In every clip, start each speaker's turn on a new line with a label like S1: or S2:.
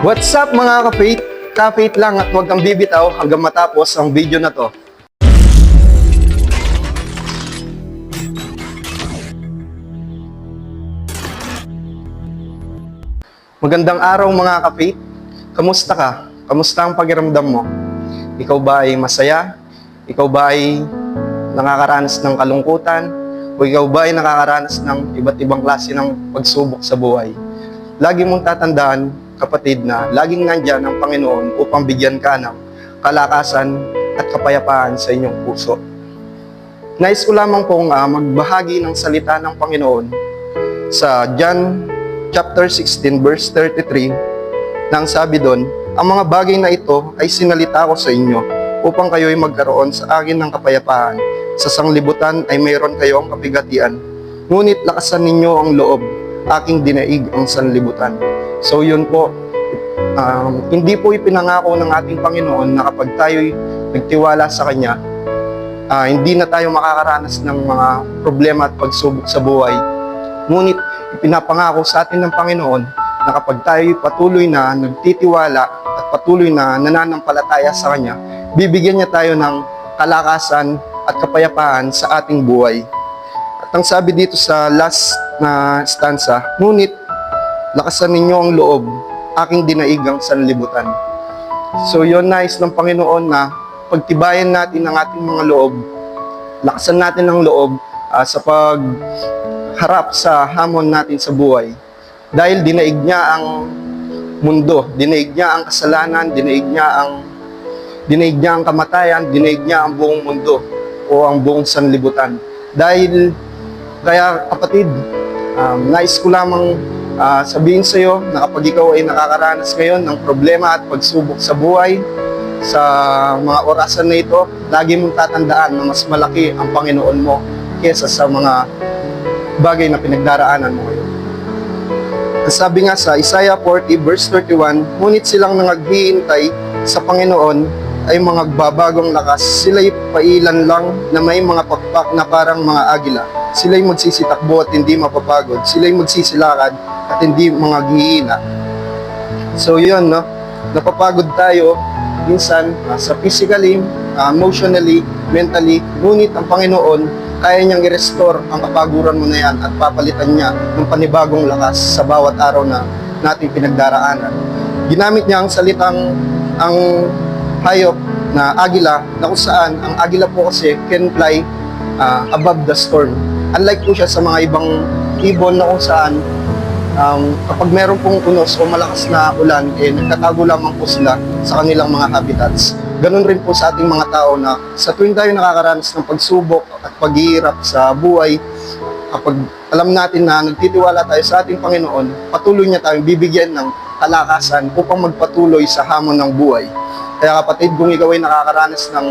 S1: What's up mga ka-faith? Ka-faith lang at huwag kang bibitaw hanggang matapos ang video na to. Magandang araw mga ka-faith. Kamusta ka? Kamusta ang pakiramdam mo? Ikaw ba ay masaya? Ikaw ba ay nakakaranas ng kalungkutan? O ikaw ba ay nakakaranas ng iba't ibang klase ng pagsubok sa buhay? Lagi mong tatandaan, kapatid, na laging nandyan ang Panginoon upang bigyan ka ng kalakasan at kapayapaan sa inyong puso. Nais ko lamang pong magbahagi ng salita ng Panginoon sa John chapter 16 verse 33 nang sabi doon, ang mga bagay na ito ay sinalita ko sa inyo upang kayo'y magkaroon sa akin ng kapayapaan. Sa sanglibutan ay mayroon kayong kapigatian, ngunit lakasan ninyo ang loob, aking dinaig ang sanlibutan. So yun po, hindi po ipinangako ng ating Panginoon na kapag tayo'y nagtiwala sa Kanya, hindi na tayo makakaranas ng mga problema at pagsubok sa buhay. Ngunit ipinapangako sa atin ng Panginoon na kapag tayo'y patuloy na nagtitiwala at patuloy na nananampalataya sa Kanya, bibigyan niya tayo ng kalakasan at kapayapaan sa ating buhay. At ang sabi dito sa last na stanza, ngunit lakasan ninyo ang loob, aking dinaig ang sanlibutan. So yun, nais ng Panginoon na pagtibayan natin ang ating mga loob, lakasan natin ang loob sa pagharap sa hamon natin sa buhay. Dahil dinaig niya ang mundo, dinaig niya ang kasalanan, dinaig niya ang kamatayan, dinaig niya ang buong mundo o ang buong sanlibutan. Kaya kapatid, nais ko lamang sabihin sa iyo na kapag ikaw ay nakakaranas ngayon ng problema at pagsubok sa buhay, sa mga orasan na ito, lagi mong tatandaan na mas malaki ang Panginoon mo kaysa sa mga bagay na pinagdaraanan mo ngayon. Sabi nga sa Isaiah 40 verse 31, ngunit silang nangaghihintay sa Panginoon ay mga babagong lakas. Sila'y pailan lang na may mga pakpak na parang mga agila. Sila'y magsisitakbo at hindi mapapagod. Sila'y magsisilakad at hindi mga gihina. So yun, no? Napapagod tayo minsan sa physically, emotionally, mentally. Ngunit ang Panginoon, kaya niyang i-restore ang kapaguran mo na yan at papalitan niya ng panibagong lakas sa bawat araw na nating pinagdaraanan. Ginamit niya ang salitang ang hayop na agila, na kung saan ang agila po kasi can fly above the storm. Unlike po siya sa mga ibang ibon na kung saan kapag meron pong unos o malakas na ulan, nagtatago lamang po sila sa kanilang mga habitats. Ganon rin po sa ating mga tao na sa tuwing tayo nakakaranas ng pagsubok at paghihirap sa buhay, kapag alam natin na nagtitiwala tayo sa ating Panginoon, patuloy niya tayong bibigyan ng kalakasan upang magpatuloy sa hamon ng buhay. Kaya kapatid, kung ikaw ay nakakaranas ng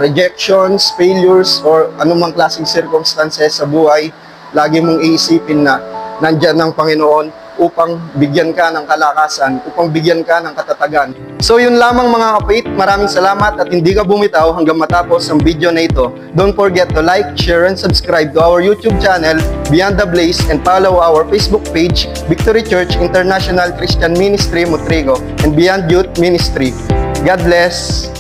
S1: rejections, failures, or anumang klaseng circumstances sa buhay, lagi mong iisipin na nandyan ng Panginoon upang bigyan ka ng kalakasan, upang bigyan ka ng katatagan. So yun lamang mga kapatid, maraming salamat at hindi ka bumitaw hanggang matapos ang video na ito. Don't forget to like, share, and subscribe to our YouTube channel, Beyond the Blaze, and follow our Facebook page, Victory Church International Christian Ministry Motrigo, and Beyond Youth Ministry. God bless!